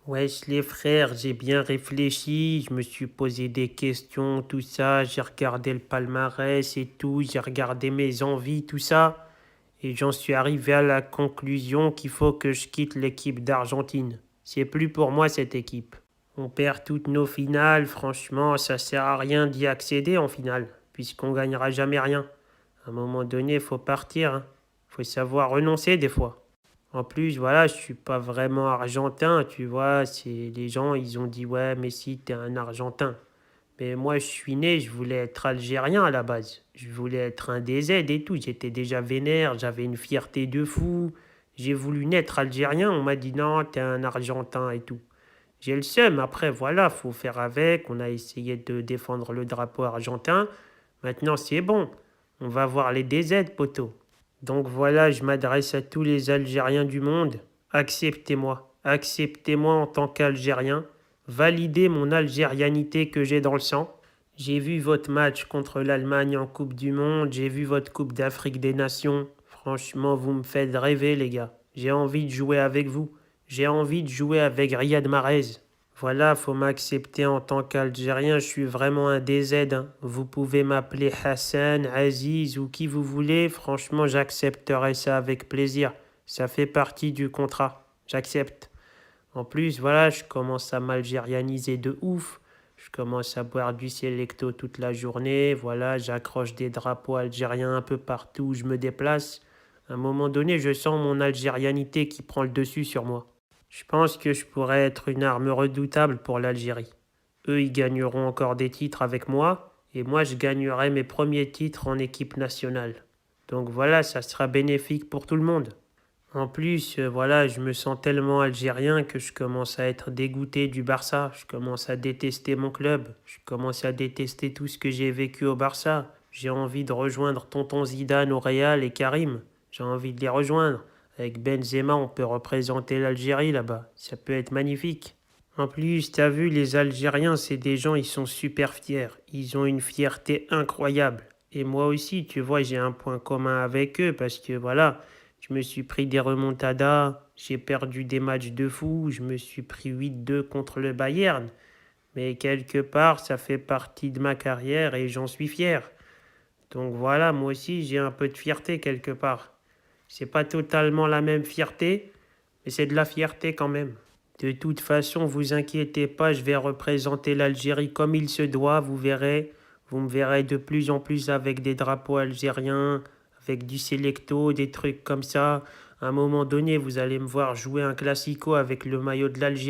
Wesh les frères, j'ai bien réfléchi, je me suis posé des questions, tout ça, j'ai regardé le palmarès et tout, j'ai regardé mes envies, tout ça, et j'en suis arrivé à la conclusion qu'il faut que je quitte l'équipe d'Argentine. C'est plus pour moi cette équipe. On perd toutes nos finales, franchement, ça sert à rien d'y accéder en finale, puisqu'on gagnera jamais rien. À un moment donné, faut partir, hein. Faut savoir renoncer des fois. En plus, voilà, je suis pas vraiment argentin, tu vois. C'est les gens, ils ont dit ouais, mais si t'es un Argentin. Mais moi, je suis né, je voulais être algérien à la base. Je voulais être un DZ et tout. J'étais déjà vénère, j'avais une fierté de fou. J'ai voulu naître algérien. On m'a dit non, t'es un Argentin et tout. J'ai le seum. Après, voilà, faut faire avec. On a essayé de défendre le drapeau argentin. Maintenant, c'est bon. On va voir les DZ, poteau. Donc voilà, je m'adresse à tous les Algériens du monde. Acceptez-moi. Acceptez-moi en tant qu'Algérien. Validez mon algérianité que j'ai dans le sang. J'ai vu votre match contre l'Allemagne en Coupe du Monde. J'ai vu votre Coupe d'Afrique des Nations. Franchement, vous me faites rêver, les gars. J'ai envie de jouer avec vous. J'ai envie de jouer avec Riyad Mahrez. Voilà, faut m'accepter en tant qu'Algérien, je suis vraiment un DZ, hein. Vous pouvez m'appeler Hassan, Aziz ou qui vous voulez, franchement j'accepterai ça avec plaisir. Ça fait partie du contrat, j'accepte. En plus, voilà, je commence à m'algérianiser de ouf. Je commence à boire du Selecto toute la journée, voilà, j'accroche des drapeaux algériens un peu partout où je me déplace. À un moment donné, je sens mon algérianité qui prend le dessus sur moi. Je pense que je pourrais être une arme redoutable pour l'Algérie. Eux, ils gagneront encore des titres avec moi, et moi, je gagnerai mes premiers titres en équipe nationale. Donc voilà, ça sera bénéfique pour tout le monde. En plus, voilà, je me sens tellement algérien que je commence à être dégoûté du Barça. Je commence à détester mon club. Je commence à détester tout ce que j'ai vécu au Barça. J'ai envie de rejoindre tonton Zidane au Real et Karim. J'ai envie de les rejoindre. Avec Benzema, on peut représenter l'Algérie là-bas. Ça peut être magnifique. En plus, t'as vu, les Algériens, c'est des gens, ils sont super fiers. Ils ont une fierté incroyable. Et moi aussi, tu vois, j'ai un point commun avec eux parce que voilà, je me suis pris des remontadas, j'ai perdu des matchs de fou, je me suis pris 8-2 contre le Bayern. Mais quelque part, ça fait partie de ma carrière et j'en suis fier. Donc voilà, moi aussi, j'ai un peu de fierté quelque part. C'est pas totalement la même fierté, mais c'est de la fierté quand même. De toute façon, vous inquiétez pas, je vais représenter l'Algérie comme il se doit, vous verrez. Vous me verrez de plus en plus avec des drapeaux algériens, avec du Selecto, des trucs comme ça. À un moment donné, vous allez me voir jouer un classico avec le maillot de l'Algérie.